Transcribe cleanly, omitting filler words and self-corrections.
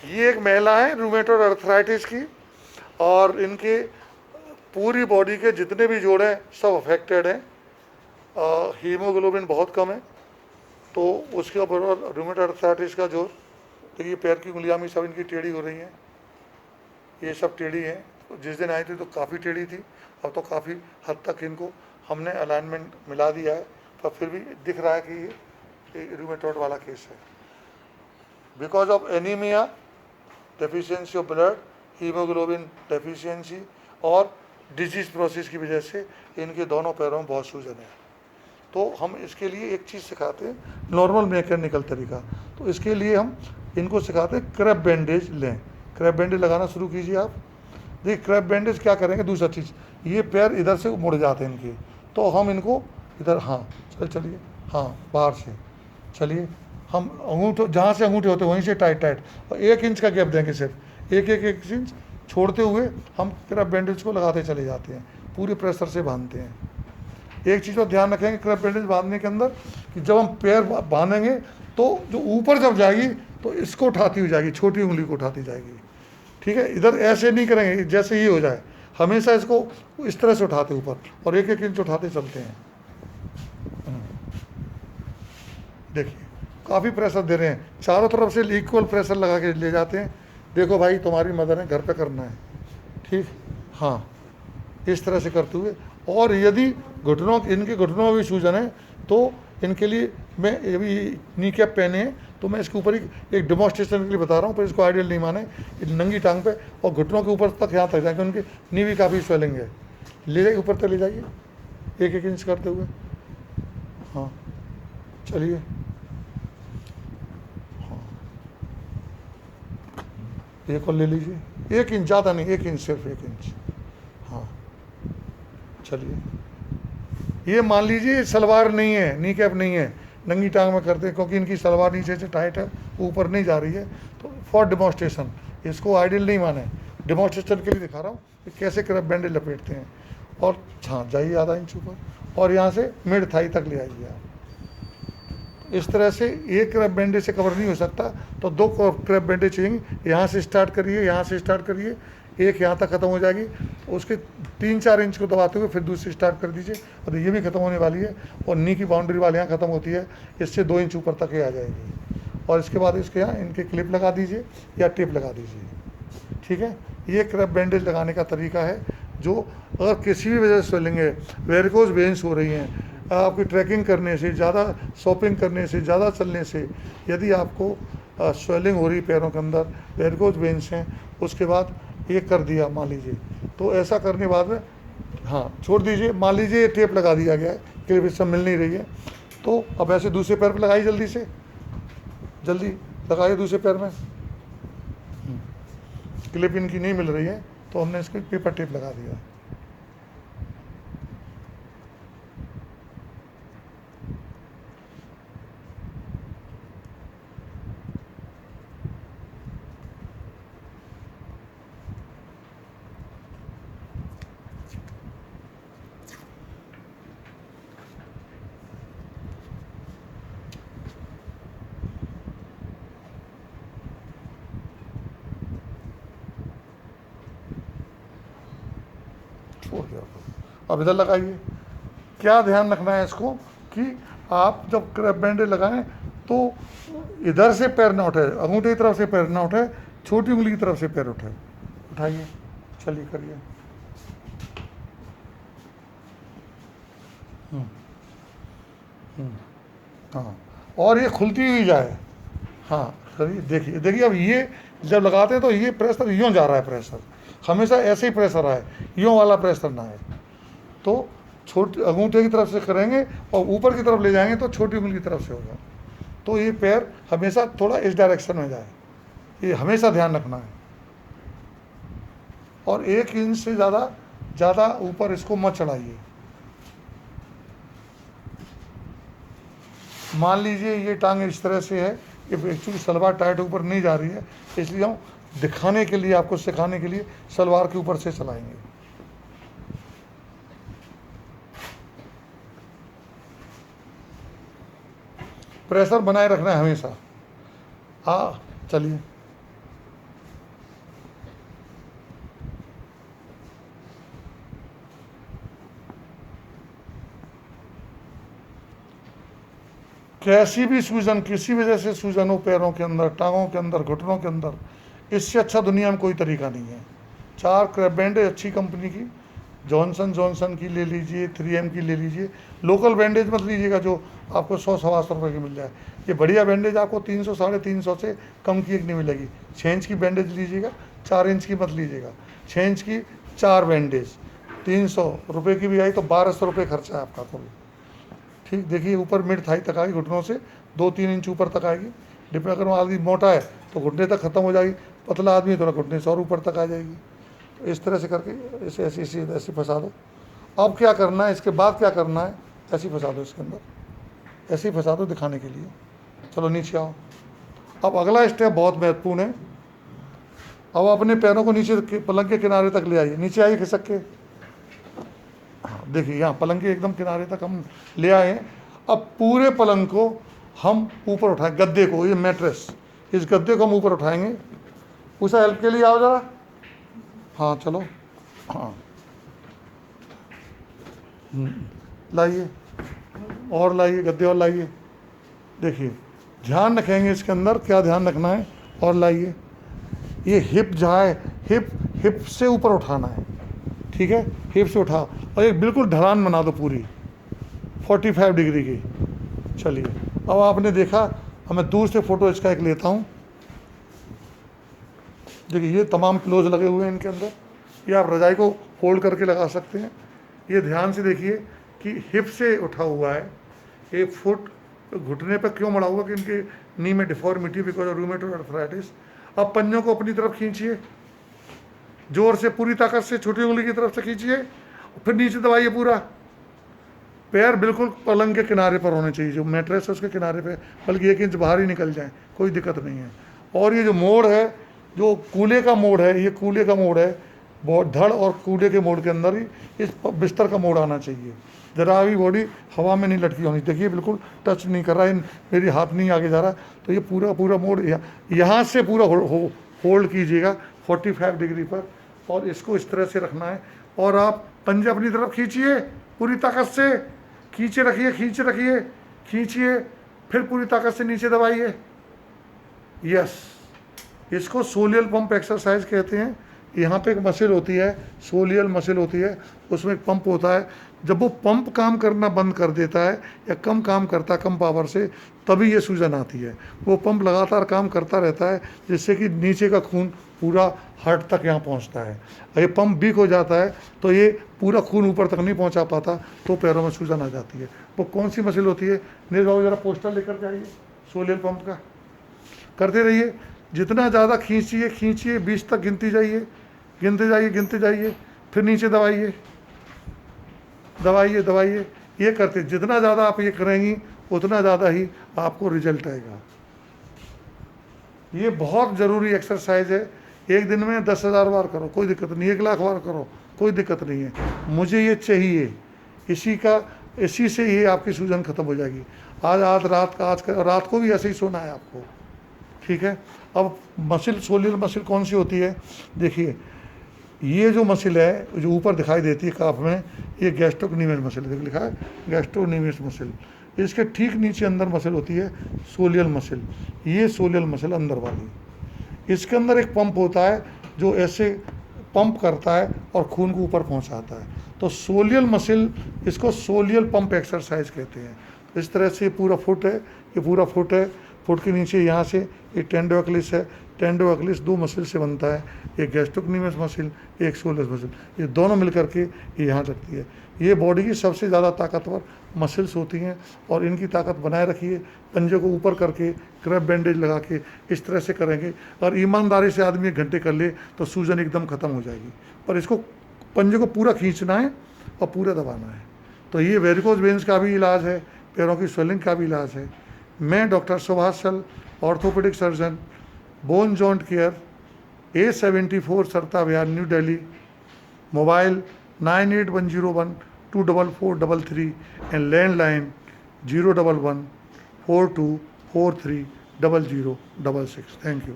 ये एक महिला है रूमेटॉइड अर्थराइटिस की, और इनके पूरी बॉडी के जितने भी जोड़ हैं सब अफेक्टेड हैं। हीमोग्लोबिन बहुत कम है, तो उसके ऊपर रूमेटॉइड अर्थराइटिस का जोर। तो ये पैर की उंगलियां भी सब इनकी टेढ़ी हो रही हैं, ये सब टेढ़ी हैं। जिस दिन आई थी तो काफ़ी टेढ़ी थी, अब तो काफ़ी हद तक इनको हमने अलाइनमेंट मिला दिया है, पर फिर भी दिख रहा है कि ये रूमेटॉइड वाला केस है। Because of anaemia, deficiency of blood, haemoglobin deficiency और डिजीज प्रोसेस की वजह से इनके दोनों पैरों में बहुत सूजन है। तो हम इसके लिए एक चीज़ सिखाते हैं, नॉर्मल मैकेनिकल तरीका। तो इसके लिए हम इनको सिखाते हैं क्रैप बैंडेज लें। क्रैप बैंडेज लगाना शुरू कीजिए आप। देखिए क्रैप बैंडेज क्या करेंगे, दूसरा चीज़, ये पैर इधर से मुड़ जाते हैं इनके, तो हम इनको इधर, हाँ चलिए, हाँ बाहर से चलिए, हम अंगूठे जहाँ से अंगूठे होते हैं वहीं से टाइट टाइट, और 1 इंच का गैप देंगे, सिर्फ एक इंच छोड़ते हुए हम क्रैप बैंडेज को लगाते चले जाते हैं, पूरे प्रेशर से बांधते हैं। एक चीज़ पर ध्यान रखेंगे क्रैप बैंडेज बांधने के अंदर, कि जब हम पैर बांधेंगे तो जो ऊपर जब जाएगी तो इसको उठाती हुई जाएगी, छोटी उंगली को उठाती जाएगी, ठीक है। इधर ऐसे नहीं करेंगे जैसे ये हो जाए, हमेशा इसको इस तरह से उठाते ऊपर, और 1 इंच उठाते चलते हैं। देखिए काफ़ी प्रेशर दे रहे हैं, चारों तरफ से इक्वल प्रेशर लगा के ले जाते हैं। देखो भाई तुम्हारी मदर है, घर पे करना है, ठीक, हाँ इस तरह से करते हुए। और यदि इनके घुटनों में भी सूजन है तो इनके लिए मैं ये भी नी कैप पहने हैं, तो मैं इसके ऊपर एक डेमोन्स्ट्रेशन के लिए बता रहा हूँ, पर इसको आइडियल नहीं माने। नंगी टांग पे और घुटनों के ऊपर तक, यहाँ तक जाएंगे, उनकी नी भी काफ़ी स्वेलिंग है, ले जाइए ऊपर तक ले जाइए, 1 इंच करते हुए, हाँ चलिए, हाँ एक और ले लीजिए, 1 इंच, ज़्यादा नहीं, 1 इंच, सिर्फ 1 इंच, हाँ चलिए। ये मान लीजिए सलवार नहीं है, नी कैप नहीं है, नंगी टांग में करते हैं, क्योंकि इनकी सलवार नीचे से टाइट है, ऊपर नहीं जा रही है, तो फॉर डेमोन्स्ट्रेशन, इसको आइडियल नहीं माने, डेमोन्स्ट्रेशन के लिए दिखा रहा हूँ कि कैसे क्रैप बैंडेज लपेटते हैं। और हाँ जाइए आधा इंच ऊपर, और यहाँ से मिड थाई तक ले आइए आप। इस तरह से एक क्रैप बैंडेज से कवर नहीं हो सकता, तो 2 क्रैप बैंडेज चाहिए। यहाँ से स्टार्ट करिए, यहाँ से स्टार्ट करिए, एक यहाँ तक ख़त्म हो जाएगी, तो उसके 3-4 इंच को दबाते हुए फिर दूसरी स्टार्ट कर दीजिए, और ये भी ख़त्म होने वाली है, और नी की बाउंड्री वाले यहाँ ख़त्म होती है, इससे 2 इंच ऊपर तक ही आ जाएगी। और इसके बाद इसके यहाँ इनके क्लिप लगा दीजिए या टेप लगा दीजिए, ठीक है। ये क्रैप बैंडेज लगाने का तरीका है, जो अगर किसी भी वजह से स्वेलिंग है, वेरिकोज वेन्स हो रही हैं, आपकी ट्रैकिंग करने से, ज़्यादा शॉपिंग करने से, ज़्यादा चलने से, यदि आपको स्वेलिंग हो रही पैरों के अंदर, वेरिकोज वेन्स हैं, उसके बाद ये कर दिया मान लीजिए, तो ऐसा करने के बाद में, हाँ छोड़ दीजिए, मान लीजिए टेप लगा दिया गया है, क्लिप इससे मिल नहीं रही है, तो अब ऐसे दूसरे पैर पर लगाइए, जल्दी से जल्दी लगाइए दूसरे पैर में। क्लिप इनकी नहीं मिल रही है, तो हमने इसके पेपर टेप लगा दिया। छोड़ दिया, अब इधर लगाइए। क्या ध्यान रखना है इसको, कि आप जब क्रैप बैंडेज लगाएं तो इधर से पैर ना उठाए, अंगूठे की तरफ से पैर ना उठाए, छोटी उंगली की तरफ से पैर उठाए, उठाइए, चलिए करिए। हाँ, और ये खुलती हुई जाए, हाँ करिए, देखिए देखिए, अब ये जब लगाते हैं तो ये प्रेशर यूँ जा रहा है, प्रेशर हमेशा ऐसे ही प्रेशर आए, यूँ वाला प्रेशर ना आए। तो छोटे अंगूठे की तरफ से करेंगे और ऊपर की तरफ ले जाएंगे तो छोटी उंगली की तरफ से होगा, तो ये पैर हमेशा थोड़ा इस डायरेक्शन में जाए, ये हमेशा ध्यान रखना है। और 1 इंच से ज़्यादा ऊपर इसको मत चढ़ाइए। मान लीजिए ये टांग इस तरह से है, ये एक्चुअली सलवार टाइट ऊपर नहीं जा रही है, इसलिए हम दिखाने के लिए, आपको सिखाने के लिए सलवार के ऊपर से चलाएंगे। प्रेशर बनाए रखना है हमेशा। हाँ चलिए, कैसी भी सूजन, किसी वजह से सूजन हो पैरों के अंदर, टांगों के अंदर, घुटनों के अंदर, इससे अच्छा दुनिया में कोई तरीका नहीं है। 4 क्रैप बैंडेज अच्छी कंपनी की, जॉनसन जॉनसन की ले लीजिए, 3M की ले लीजिए। लोकल बैंडेज मत लीजिएगा जो आपको 100-125 रुपये की मिल जाए। ये बढ़िया बैंडेज आपको 300 350 से कम की एक नहीं मिलेगी। 6 इंच की बैंडेज लीजिएगा, 4 इंच की मत लीजिएगा। 6 इंच की 4 बैंडेज 300 रुपये की भी आई तो 1200 रुपये खर्चा है आपका कुल। ठीक, देखिए ऊपर मिड थाई तक आएगी, घुटनों से 2-3 इंच ऊपर तक आएगी। डिपेंड, अगर आदमी मोटा है तो घुटने तक खत्म हो जाएगी, पतला आदमी थोड़ा घुटने से और ऊपर तक आ जाएगी। तो इस तरह से करके इसे ऐसी फंसा दो। अब क्या करना है, इसके बाद क्या करना है, ऐसी फंसा दो इसके अंदर, ऐसे ही फंसा दो दिखाने के लिए। चलो नीचे आओ। अब अगला स्टेप बहुत महत्वपूर्ण है। अब अपने पैरों को नीचे पलंग के किनारे तक ले आइए, नीचे आइए खिसक के। हाँ देखिए, यहाँ पलंग के एकदम किनारे तक हम ले आए हैं। अब पूरे पलंग को हम ऊपर उठाएं, गद्दे को, ये मैट्रेस, इस गद्दे को हम ऊपर उठाएंगे। उसे हेल्प के लिए आओ जरा। हाँ चलो, हाँ लाइए, और लाइए गद्दे, और लाइए। देखिए ध्यान रखेंगे इसके अंदर, क्या ध्यान रखना है, और लाइए। ये हिप जहाँ है, हिप से ऊपर उठाना है, ठीक है, हिप से उठाओ और एक बिल्कुल ढलान बना दो पूरी 45 डिग्री की। चलिए, अब आपने देखा, अब मैं दूर से फोटो इसका एक लेता हूँ। देखिए ये तमाम क्लोज लगे हुए हैं इनके अंदर, ये आप रजाई को फोल्ड करके लगा सकते हैं। ये ध्यान से देखिए कि हिप से उठा हुआ है, 1 फुट घुटने पर क्यों मड़ा हुआ, कि इनके नी में deformity because of rheumatoid arthritis. अब पंजों को अपनी तरफ खींचिए, जोर से, पूरी ताकत से, छोटी उंगली की तरफ से खींचिए, फिर नीचे दबाइए पूरा। पैर बिल्कुल पलंग के किनारे पर होने चाहिए, जो मैट्रेस है उसके किनारे पे, बल्कि 1 इंच बाहर ही निकल जाए, कोई दिक्कत नहीं है। और ये जो मोड़ है, जो कूले का मोड़ है, ये कूले का मोड़ है, बहुत धड़ और कूले के मोड़ के अंदर ही इस बिस्तर का मोड़ आना चाहिए। जरा भी बॉडी हवा में नहीं लटकी होनी, देखिए बिल्कुल टच नहीं कर रहा है, मेरी हाथ नहीं आगे जा रहा। तो ये पूरा मोड़ यहाँ से पूरा होल्ड कीजिएगा 45 डिग्री पर, और इसको इस तरह से रखना है। और आप पंजे अपनी तरफ खींचिए, पूरी ताकत से खींचे रखिए, खींचिए, फिर पूरी ताकत से नीचे दबाइए। यस, इसको सोलियल पंप एक्सरसाइज कहते हैं। यहाँ पे एक मसल होती है, सोलियल मसल होती है, उसमें एक पंप होता है। जब वो पंप काम करना बंद कर देता है या कम काम करता है, कम पावर से, तभी ये सूजन आती है। वो पंप लगातार काम करता रहता है, जिससे कि नीचे का खून पूरा हार्ट तक यहाँ पहुँचता है। ये पंप वीक हो जाता है तो ये पूरा खून ऊपर तक नहीं पहुँचा पाता, तो पैरों में सूजन आ जाती है। वो कौन सी मसल होती है, नीरज बाबू जरा पोस्टर लेकर जाइए सोलियल पंप का। करते रहिए, जितना ज़्यादा खींचिए 20 तक गिनते जाइए, फिर नीचे दबाइए। ये करते, जितना ज़्यादा आप ये करेंगी उतना ज़्यादा ही आपको रिजल्ट आएगा। ये बहुत ज़रूरी एक्सरसाइज है। एक दिन में 10,000 बार करो, कोई दिक्कत नहीं, 1 लाख बार करो, कोई दिक्कत नहीं है। मुझे ये चाहिए, इसी से ये आपकी सूजन खत्म हो जाएगी। आज रात को भी ऐसे ही सोना है आपको, ठीक है। अब मसल, सोलियल मसल कौन सी होती है, देखिए ये जो मसल है जो ऊपर दिखाई देती है काफ में, ये गैस्ट्रोक्नीमियस मसल, देख लिखा है गैस्ट्रोक्नीमियस मसल। इसके ठीक नीचे अंदर मसल होती है सोलियल मसल, ये सोलियल मसल अंदर वाली। इसके अंदर एक पंप होता है जो ऐसे पंप करता है और खून को ऊपर पहुंचाता है। तो सोलियल मसल, इसको सोलियल पंप एक्सरसाइज कहते हैं। इस तरह से पूरा फुट है, ये पूरा फुट है। फुट के नीचे यहाँ से एक टेंडो एक्लिस है, टेंडो एक्लिस 2 मसल से बनता है, एक गैस्ट्रोक्नीमियस मसल, एक सोलियल मसल। ये दोनों मिलकर के ये यहाँ लगती है। ये बॉडी की सबसे ज़्यादा ताकतवर मसल्स होती हैं, और इनकी ताकत बनाए रखिए। पंजे को ऊपर करके, क्रैप बैंडेज लगा के इस तरह से करेंगे, और ईमानदारी से आदमी 1 घंटे कर ले तो सूजन एकदम ख़त्म हो जाएगी। पर इसको पंजे को पूरा खींचना है और पूरा दबाना है। तो ये वेरिकोज वेन्स का भी इलाज है, पैरों की स्वेलिंग का भी इलाज है। मैं doctor Subhash Sal, orthopaedic surgeon, bone joint care, A74 Sarita Vihar, New Delhi. Mobile 9810124433 and landline 01142430066। Thank you.